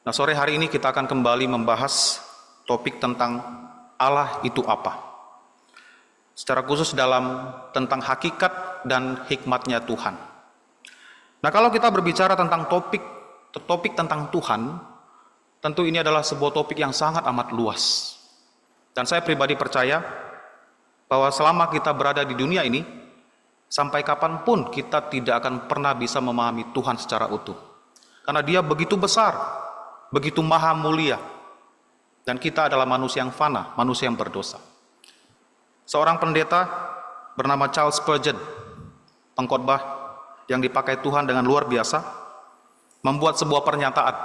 Nah, sore hari ini kita akan kembali membahas topik tentang Allah itu apa. Secara khusus tentang hakikat dan hikmatnya Tuhan. Nah, kalau kita berbicara tentang topik tentang Tuhan, tentu ini adalah sebuah topik yang sangat amat luas. Dan saya pribadi percaya bahwa selama kita berada di dunia ini, sampai kapanpun kita tidak akan pernah bisa memahami Tuhan secara utuh. Karena Dia begitu besar, begitu maha mulia, dan kita adalah manusia yang fana, manusia yang berdosa. Seorang pendeta bernama Charles Spurgeon, pengkhotbah yang dipakai Tuhan dengan luar biasa, membuat sebuah pernyataan.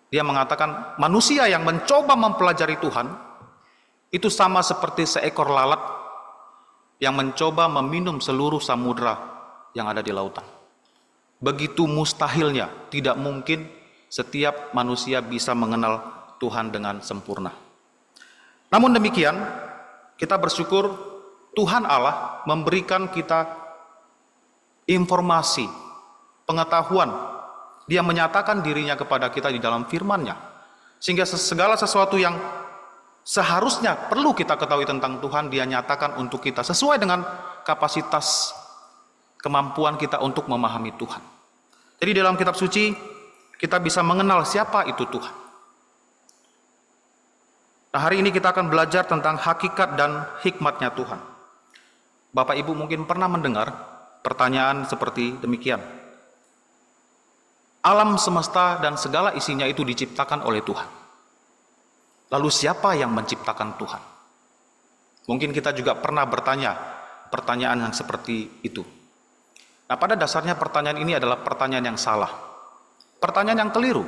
Dia mengatakan, manusia yang mencoba mempelajari Tuhan itu sama seperti seekor lalat yang mencoba meminum seluruh samudera yang ada di lautan. Begitu mustahilnya, tidak mungkin setiap manusia bisa mengenal Tuhan dengan sempurna. Namun demikian, kita bersyukur Tuhan Allah memberikan kita informasi, pengetahuan. Dia menyatakan dirinya kepada kita di dalam firman-Nya. Sehingga segala sesuatu yang seharusnya perlu kita ketahui tentang Tuhan, Dia nyatakan untuk kita sesuai dengan kapasitas kemampuan kita untuk memahami Tuhan. Jadi dalam kitab suci kita bisa mengenal siapa itu Tuhan. Nah, hari ini kita akan belajar tentang hakikat dan hikmatnya Tuhan. Bapak Ibu mungkin pernah mendengar pertanyaan seperti demikian. Alam semesta dan segala isinya itu diciptakan oleh Tuhan. Lalu siapa yang menciptakan Tuhan? Mungkin kita juga pernah bertanya pertanyaan yang seperti itu. Nah, pada dasarnya pertanyaan ini adalah pertanyaan yang salah. Pertanyaan yang keliru.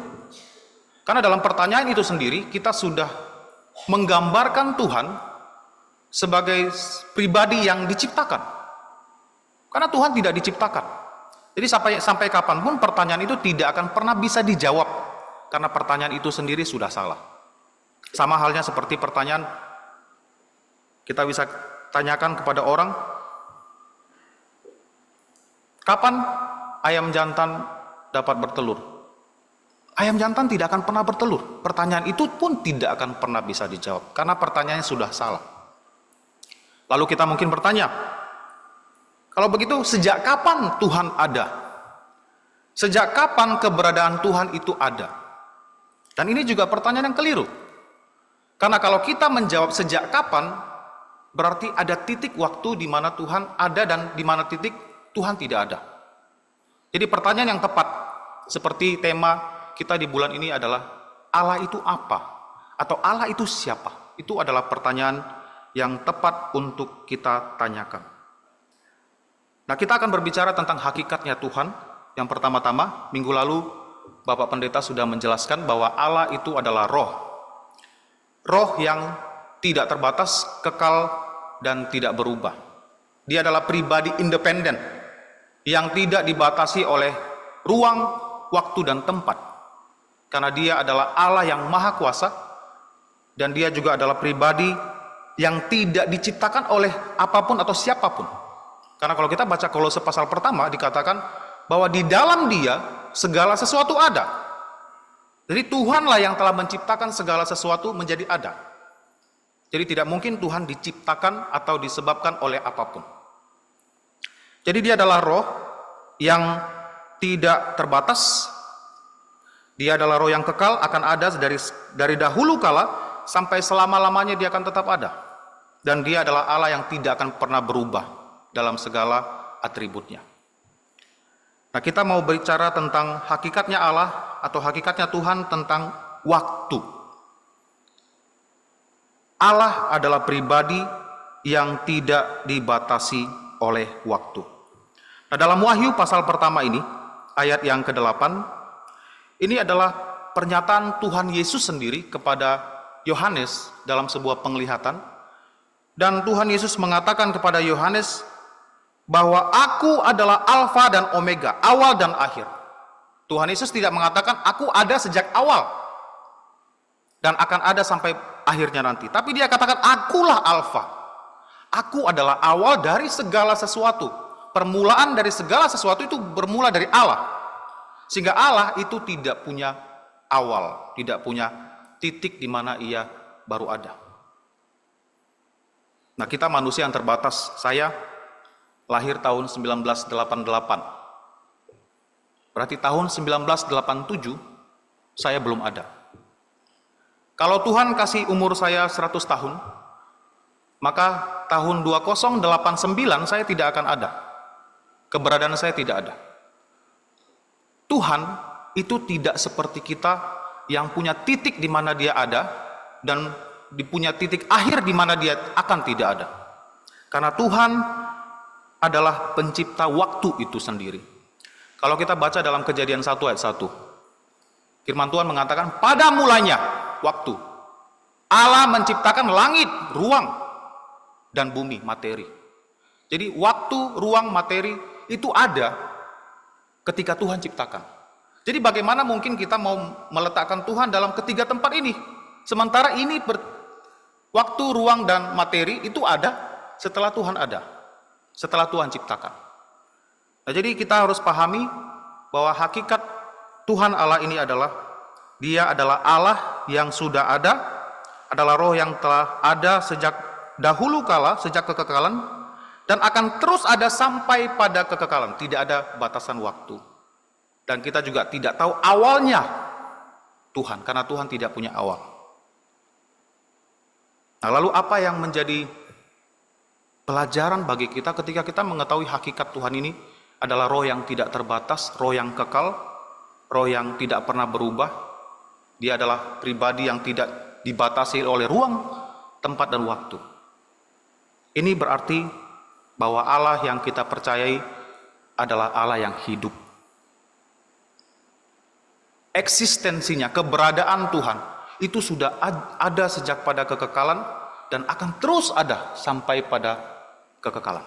Karena dalam pertanyaan itu sendiri kita sudah menggambarkan Tuhan sebagai pribadi yang diciptakan. Karena Tuhan tidak diciptakan. Jadi sampai kapanpun pertanyaan itu tidak akan pernah bisa dijawab. Karena pertanyaan itu sendiri sudah salah. Sama halnya seperti pertanyaan kita bisa tanyakan kepada orang, kapan ayam jantan dapat bertelur? Ayam jantan tidak akan pernah bertelur. Pertanyaan itu pun tidak akan pernah bisa dijawab. Karena pertanyaannya sudah salah. Lalu kita mungkin bertanya, kalau begitu sejak kapan Tuhan ada? Sejak kapan keberadaan Tuhan itu ada? Dan ini juga pertanyaan yang keliru. Karena kalau kita menjawab sejak kapan, berarti ada titik waktu di mana Tuhan ada dan di mana titik Tuhan tidak ada. Jadi pertanyaan yang tepat, seperti tema kita di bulan ini adalah Allah itu apa? Atau Allah itu siapa? Itu adalah pertanyaan yang tepat untuk kita tanyakan. Nah, kita akan berbicara tentang hakikatnya Tuhan. Yang pertama-tama, minggu lalu Bapak Pendeta sudah menjelaskan bahwa Allah itu adalah roh. Roh yang tidak terbatas, kekal, dan tidak berubah. Dia adalah pribadi independen yang tidak dibatasi oleh ruang, waktu, dan tempat. Karena Dia adalah Allah yang maha kuasa, dan Dia juga adalah pribadi yang tidak diciptakan oleh apapun atau siapapun. Karena kalau kita baca Kolose pasal pertama, dikatakan bahwa di dalam Dia segala sesuatu ada. Jadi Tuhanlah yang telah menciptakan segala sesuatu menjadi ada. Jadi tidak mungkin Tuhan diciptakan atau disebabkan oleh apapun. Jadi Dia adalah roh yang tidak terbatas. Dia adalah roh yang kekal, akan ada dari dahulu kala sampai selama-lamanya Dia akan tetap ada. Dan Dia adalah Allah yang tidak akan pernah berubah dalam segala atributnya. Nah, kita mau bicara tentang hakikatnya Allah atau hakikatnya Tuhan tentang waktu. Allah adalah pribadi yang tidak dibatasi oleh waktu. Nah, dalam Wahyu pasal pertama ini, ayat yang ke-8, ini adalah pernyataan Tuhan Yesus sendiri kepada Yohanes dalam sebuah penglihatan. Dan Tuhan Yesus mengatakan kepada Yohanes bahwa aku adalah Alfa dan Omega, awal dan akhir. Tuhan Yesus tidak mengatakan aku ada sejak awal dan akan ada sampai akhirnya nanti. Tapi Dia katakan akulah Alfa. Aku adalah awal dari segala sesuatu. Permulaan dari segala sesuatu itu bermula dari Allah. Sehingga Allah itu tidak punya awal, tidak punya titik di mana ia baru ada. Nah, kita manusia yang terbatas. Saya lahir tahun 1988. Berarti tahun 1987 saya belum ada. Kalau Tuhan kasih umur saya 100 tahun, maka tahun 2089 saya tidak akan ada. Keberadaan saya tidak ada. Tuhan itu tidak seperti kita yang punya titik di mana dia ada dan punya titik akhir di mana dia akan tidak ada. Karena Tuhan adalah pencipta waktu itu sendiri. Kalau kita baca dalam Kejadian 1 ayat 1, firman Tuhan mengatakan, pada mulanya waktu Allah menciptakan langit, ruang, dan bumi, materi. Jadi waktu, ruang, materi itu ada ketika Tuhan ciptakan. Jadi bagaimana mungkin kita mau meletakkan Tuhan dalam ketiga tempat ini? Sementara ini waktu, ruang, dan materi itu ada setelah Tuhan ada, setelah Tuhan ciptakan. Nah, jadi kita harus pahami bahwa hakikat Tuhan Allah ini adalah, dia adalah Allah yang sudah ada, adalah roh yang telah ada sejak dahulu kala, sejak kekekalan, dan akan terus ada sampai pada kekekalan. Tidak ada batasan waktu. Dan kita juga tidak tahu awalnya Tuhan, karena Tuhan tidak punya awal. Nah, lalu apa yang menjadi pelajaran bagi kita ketika kita mengetahui hakikat Tuhan ini adalah roh yang tidak terbatas, roh yang kekal, roh yang tidak pernah berubah. Dia adalah pribadi yang tidak dibatasi oleh ruang, tempat, dan waktu. Ini berarti bahwa Allah yang kita percayai adalah Allah yang hidup. Eksistensinya, keberadaan Tuhan itu sudah ada sejak pada kekekalan dan akan terus ada sampai pada kekekalan.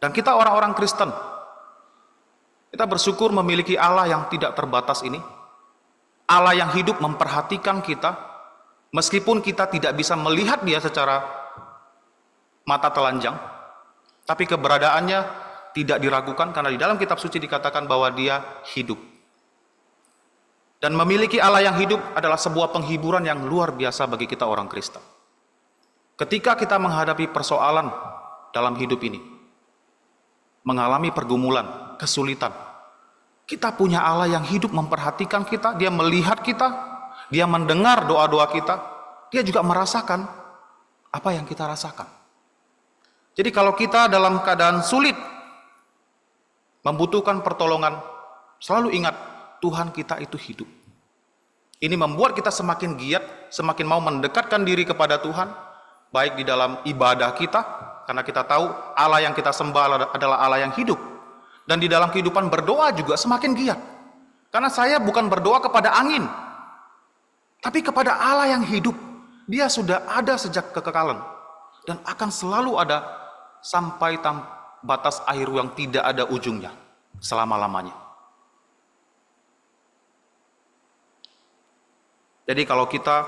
Dan kita orang-orang Kristen, kita bersyukur memiliki Allah yang tidak terbatas ini. Allah yang hidup memperhatikan kita, meskipun kita tidak bisa melihat dia secara mata telanjang, tapi keberadaannya tidak diragukan karena di dalam kitab suci dikatakan bahwa dia hidup. Dan memiliki Allah yang hidup adalah sebuah penghiburan yang luar biasa bagi kita orang Kristen. Ketika kita menghadapi persoalan dalam hidup ini, mengalami pergumulan, kesulitan, kita punya Allah yang hidup memperhatikan kita, dia melihat kita, dia mendengar doa-doa kita, dia juga merasakan apa yang kita rasakan. Jadi kalau kita dalam keadaan sulit, membutuhkan pertolongan, selalu ingat, Tuhan kita itu hidup. Ini membuat kita semakin giat, semakin mau mendekatkan diri kepada Tuhan, baik di dalam ibadah kita, karena kita tahu Allah yang kita sembah adalah Allah yang hidup. Dan di dalam kehidupan berdoa juga semakin giat. Karena saya bukan berdoa kepada angin, tapi kepada Allah yang hidup. Dia sudah ada sejak kekekalan dan akan selalu ada sampai batas akhir yang tidak ada ujungnya selama-lamanya. Jadi kalau kita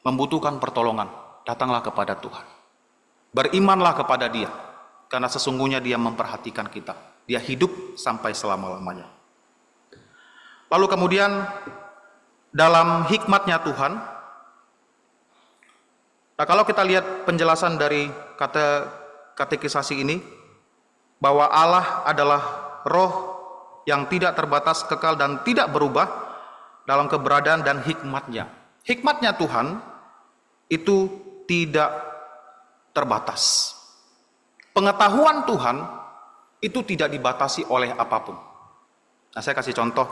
membutuhkan pertolongan, datanglah kepada Tuhan. Berimanlah kepada Dia, karena sesungguhnya Dia memperhatikan kita. Dia hidup sampai selama-lamanya. Lalu kemudian dalam hikmatnya Tuhan, nah kalau kita lihat penjelasan dari katekisasi ini, bahwa Allah adalah roh yang tidak terbatas, kekal, dan tidak berubah dalam keberadaan dan hikmatnya. Hikmatnya Tuhan itu tidak terbatas. Pengetahuan Tuhan itu tidak dibatasi oleh apapun. Nah, saya kasih contoh.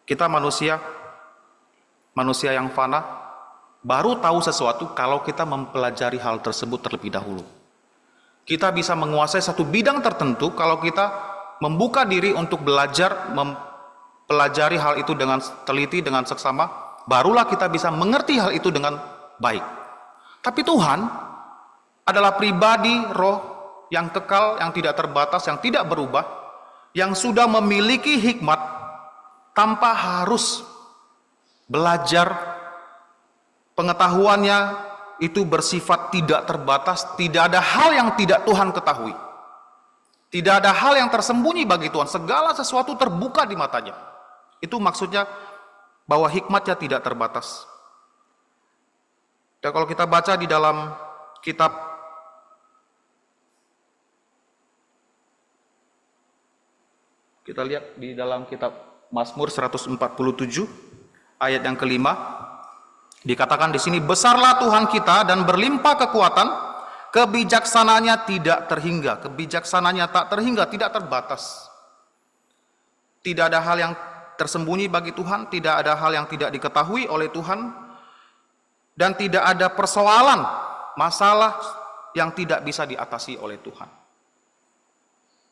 Kita manusia yang fana, baru tahu sesuatu kalau kita mempelajari hal tersebut terlebih dahulu. Kita bisa menguasai satu bidang tertentu kalau kita membuka diri untuk belajar, mempelajari hal itu dengan teliti, dengan seksama, barulah kita bisa mengerti hal itu dengan baik. Tapi Tuhan adalah pribadi roh yang kekal, yang tidak terbatas, yang tidak berubah, yang sudah memiliki hikmat tanpa harus belajar. Pengetahuannya itu bersifat tidak terbatas, tidak ada hal yang tidak Tuhan ketahui. Tidak ada hal yang tersembunyi bagi Tuhan, segala sesuatu terbuka di matanya. Itu maksudnya bahwa hikmatnya tidak terbatas. Dan kalau kita baca di dalam kitab kita lihat di dalam kitab Mazmur 147 ayat yang kelima, dikatakan di sini, besarlah Tuhan kita dan berlimpah kekuatan, kebijaksanaannya tidak terhingga, kebijaksanaannya tak terhingga, tidak terbatas. Tidak ada hal yang tersembunyi bagi Tuhan, tidak ada hal yang tidak diketahui oleh Tuhan, dan tidak ada persoalan, masalah yang tidak bisa diatasi oleh Tuhan.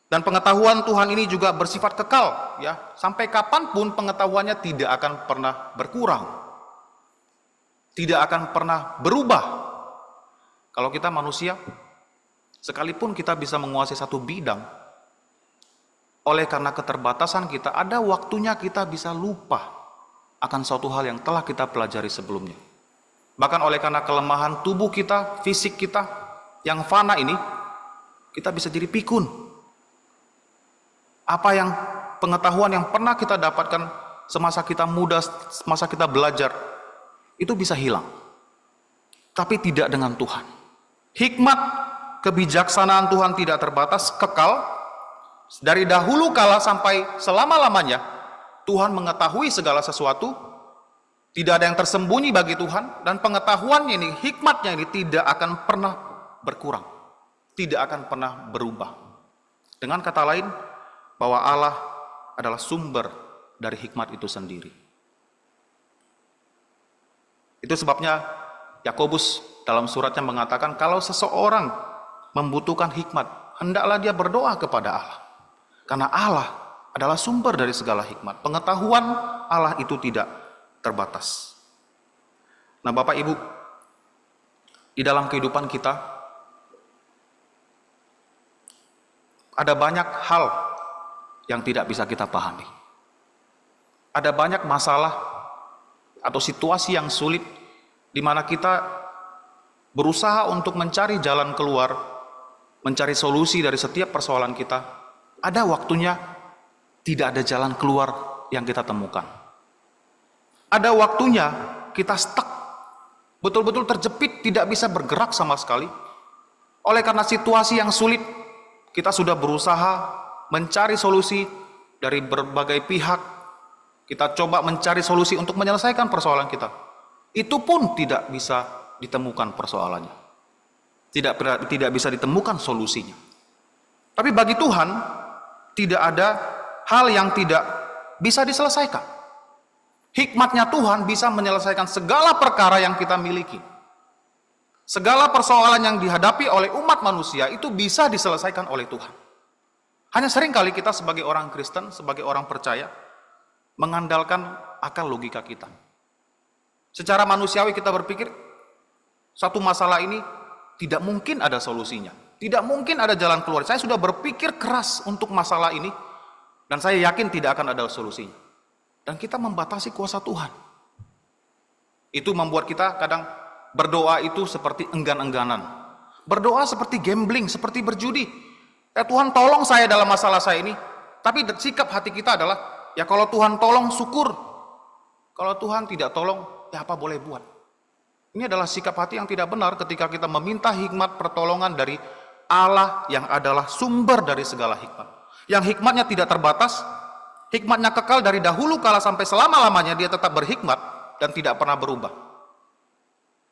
Dan pengetahuan Tuhan ini juga bersifat kekal, ya, sampai kapanpun pengetahuannya tidak akan pernah berkurang, tidak akan pernah berubah. Kalau kita manusia, sekalipun kita bisa menguasai satu bidang, oleh karena keterbatasan kita, ada waktunya kita bisa lupa akan suatu hal yang telah kita pelajari sebelumnya. Bahkan oleh karena kelemahan tubuh kita, fisik kita yang fana ini, kita bisa jadi pikun. Apa yang pengetahuan yang pernah kita dapatkan semasa kita muda, semasa kita belajar, itu bisa hilang. Tapi tidak dengan Tuhan. Hikmat, kebijaksanaan Tuhan tidak terbatas, kekal. Dari dahulu kala sampai selama-lamanya, Tuhan mengetahui segala sesuatu. Tidak ada yang tersembunyi bagi Tuhan. Dan pengetahuannya ini, hikmatnya ini tidak akan pernah berkurang. Tidak akan pernah berubah. Dengan kata lain, bahwa Allah adalah sumber dari hikmat itu sendiri. Itu sebabnya Yakobus dalam suratnya mengatakan, kalau seseorang membutuhkan hikmat, hendaklah dia berdoa kepada Allah. Karena Allah adalah sumber dari segala hikmat. Pengetahuan Allah itu tidak terbatas. Nah, Bapak Ibu, di dalam kehidupan kita ada banyak hal yang tidak bisa kita pahami. Ada banyak masalah atau situasi yang sulit di mana kita berusaha untuk mencari jalan keluar, mencari solusi dari setiap persoalan kita. Ada waktunya tidak ada jalan keluar yang kita temukan. Ada waktunya kita stuck, betul-betul terjepit, tidak bisa bergerak sama sekali. Oleh karena situasi yang sulit, kita sudah berusaha mencari solusi dari berbagai pihak. Kita coba mencari solusi untuk menyelesaikan persoalan kita. Itu pun tidak bisa ditemukan persoalannya. Tidak bisa ditemukan solusinya. Tapi bagi Tuhan, tidak ada hal yang tidak bisa diselesaikan. Hikmatnya Tuhan bisa menyelesaikan segala perkara yang kita miliki. Segala persoalan yang dihadapi oleh umat manusia itu bisa diselesaikan oleh Tuhan. Hanya seringkali kita sebagai orang Kristen, sebagai orang percaya, mengandalkan akal logika kita. Secara manusiawi kita berpikir, satu masalah ini tidak mungkin ada solusinya. Tidak mungkin ada jalan keluar. Saya sudah berpikir keras untuk masalah ini, dan saya yakin tidak akan ada solusinya. Dan kita membatasi kuasa Tuhan. Itu membuat kita kadang berdoa itu seperti enggan-engganan. Berdoa seperti gambling, seperti berjudi. Ya Tuhan, tolong saya dalam masalah saya ini. Tapi sikap hati kita adalah, ya kalau Tuhan tolong syukur. Kalau Tuhan tidak tolong, ya apa boleh buat. Ini adalah sikap hati yang tidak benar ketika kita meminta hikmat pertolongan dari Allah yang adalah sumber dari segala hikmat. Yang hikmatnya tidak terbatas, hikmatnya kekal dari dahulu kala sampai selama-lamanya, dia tetap berhikmat dan tidak pernah berubah.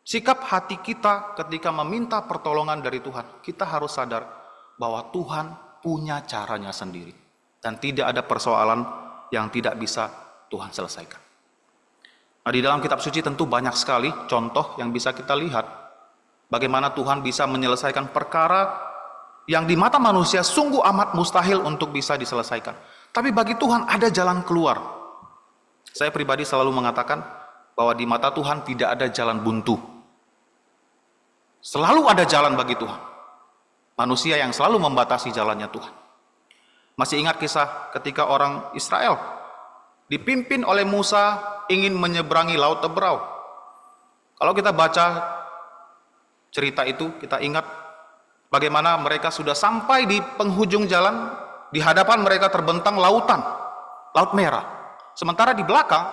Sikap hati kita ketika meminta pertolongan dari Tuhan, kita harus sadar bahwa Tuhan punya caranya sendiri. Dan tidak ada persoalan yang tidak bisa Tuhan selesaikan. Nah, di dalam kitab suci tentu banyak sekali contoh yang bisa kita lihat. Bagaimana Tuhan bisa menyelesaikan perkara yang di mata manusia sungguh amat mustahil untuk bisa diselesaikan. Tapi bagi Tuhan ada jalan keluar. Saya pribadi selalu mengatakan bahwa di mata Tuhan tidak ada jalan buntu. Selalu ada jalan bagi Tuhan. Manusia yang selalu membatasi jalannya Tuhan. Masih ingat kisah ketika orang Israel dipimpin oleh Musa ingin menyeberangi Laut Teberau. Kalau kita baca cerita itu, kita ingat bagaimana mereka sudah sampai di penghujung jalan, di hadapan mereka terbentang lautan, Laut Merah. Sementara di belakang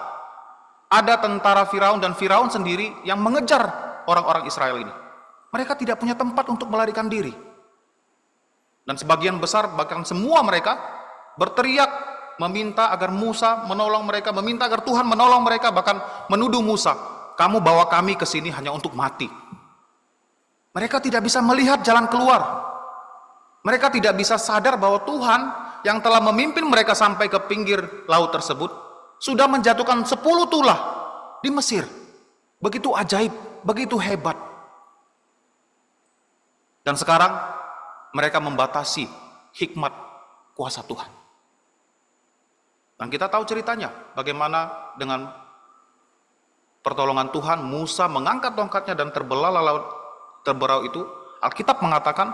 ada tentara Firaun dan Firaun sendiri yang mengejar orang-orang Israel ini. Mereka tidak punya tempat untuk melarikan diri. Dan sebagian besar, bahkan semua mereka berteriak meminta agar Musa menolong mereka, meminta agar Tuhan menolong mereka, bahkan menuduh Musa, kamu bawa kami ke sini hanya untuk mati. Mereka tidak bisa melihat jalan keluar. Mereka tidak bisa sadar bahwa Tuhan yang telah memimpin mereka sampai ke pinggir laut tersebut sudah menjatuhkan 10 tulah di Mesir. Begitu ajaib, begitu hebat. Dan sekarang mereka membatasi hikmat kuasa Tuhan. Dan kita tahu ceritanya, bagaimana dengan pertolongan Tuhan, Musa mengangkat tongkatnya dan terbelahlah laut terberau itu. Alkitab mengatakan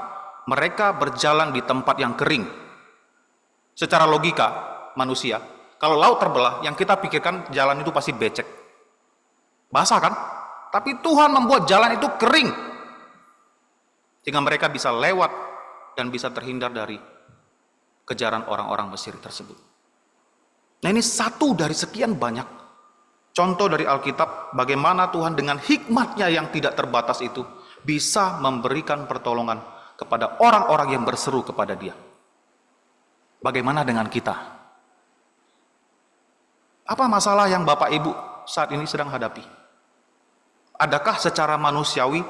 mereka berjalan di tempat yang kering. Secara logika manusia, kalau laut terbelah, yang kita pikirkan jalan itu pasti becek. Basah kan? Tapi Tuhan membuat jalan itu kering. Sehingga mereka bisa lewat dan bisa terhindar dari kejaran orang-orang Mesir tersebut. Nah, ini satu dari sekian banyak contoh dari Alkitab bagaimana Tuhan dengan hikmatnya yang tidak terbatas itu bisa memberikan pertolongan kepada orang-orang yang berseru kepada Dia. Bagaimana dengan kita? Apa masalah yang Bapak Ibu saat ini sedang hadapi? Adakah secara manusiawi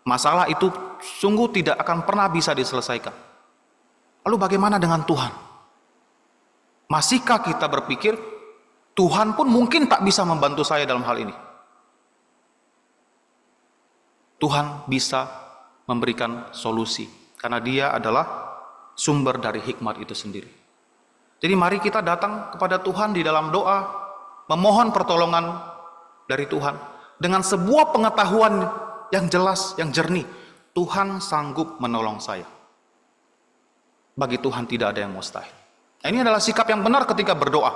masalah itu sungguh tidak akan pernah bisa diselesaikan? Lalu bagaimana dengan Tuhan? Masihkah kita berpikir Tuhan pun mungkin tak bisa membantu saya dalam hal ini? Tuhan bisa memberikan solusi karena Dia adalah sumber dari hikmat itu sendiri. Jadi mari kita datang kepada Tuhan di dalam doa, memohon pertolongan dari Tuhan dengan sebuah pengetahuan yang jelas, yang jernih. Tuhan sanggup menolong saya. Bagi Tuhan tidak ada yang mustahil. Nah, ini adalah sikap yang benar ketika berdoa.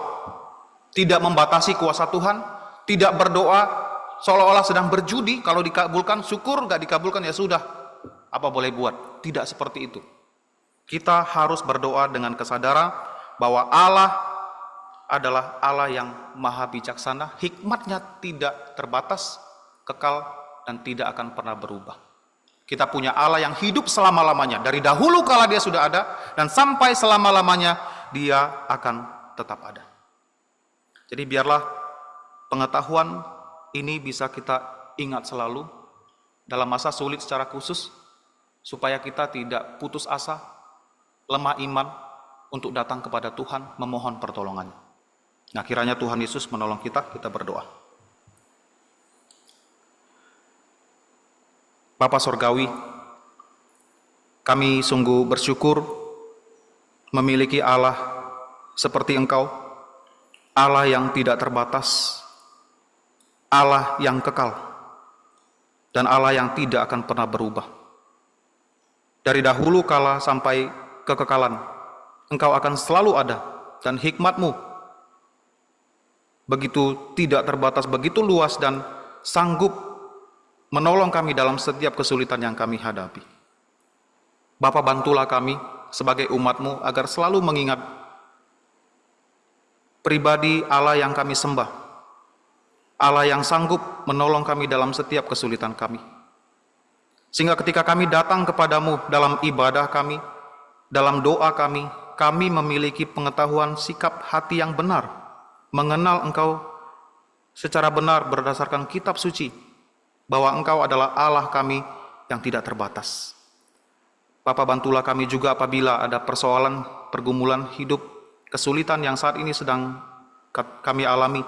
Tidak membatasi kuasa Tuhan, tidak berdoa seolah-olah sedang berjudi, kalau dikabulkan syukur, gak dikabulkan ya sudah, apa boleh buat. Tidak seperti itu. Kita harus berdoa dengan kesadaran bahwa Allah adalah Allah yang maha bijaksana, hikmatnya tidak terbatas, kekal, dan tidak akan pernah berubah. Kita punya Allah yang hidup selama-lamanya. Dari dahulu kala Dia sudah ada, dan sampai selama-lamanya Dia akan tetap ada. Jadi biarlah pengetahuan ini bisa kita ingat selalu dalam masa sulit secara khusus, supaya kita tidak putus asa, lemah iman untuk datang kepada Tuhan memohon pertolongannya. Nah, kiranya Tuhan Yesus menolong kita berdoa. Bapa Sorgawi, kami sungguh bersyukur memiliki Allah seperti Engkau, Allah yang tidak terbatas, Allah yang kekal, dan Allah yang tidak akan pernah berubah. Dari dahulu kala sampai kekekalan, Engkau akan selalu ada, dan hikmat-Mu begitu tidak terbatas, begitu luas, dan sanggup menolong kami dalam setiap kesulitan yang kami hadapi. Bapa, bantulah kami sebagai umat-Mu agar selalu mengingat pribadi Allah yang kami sembah, Allah yang sanggup menolong kami dalam setiap kesulitan kami. Sehingga ketika kami datang kepadamu dalam ibadah kami, dalam doa kami memiliki pengetahuan sikap hati yang benar, mengenal Engkau secara benar berdasarkan kitab suci, bahwa Engkau adalah Allah kami yang tidak terbatas. Bapa, bantulah kami juga apabila ada persoalan, pergumulan hidup, kesulitan yang saat ini sedang kami alami.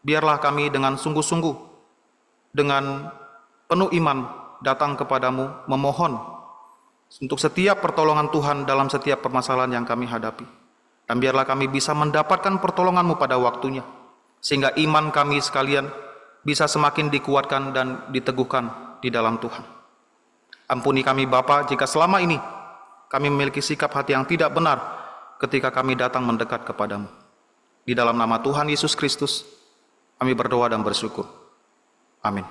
Biarlah kami dengan sungguh-sungguh, dengan penuh iman datang kepadamu, memohon untuk setiap pertolongan Tuhan dalam setiap permasalahan yang kami hadapi. Dan biarlah kami bisa mendapatkan pertolongan-Mu pada waktunya, sehingga iman kami sekalian bisa semakin dikuatkan dan diteguhkan di dalam Tuhan. Ampuni kami Bapa jika selama ini kami memiliki sikap hati yang tidak benar ketika kami datang mendekat kepadamu. Di dalam nama Tuhan Yesus Kristus kami berdoa dan bersyukur. Amin.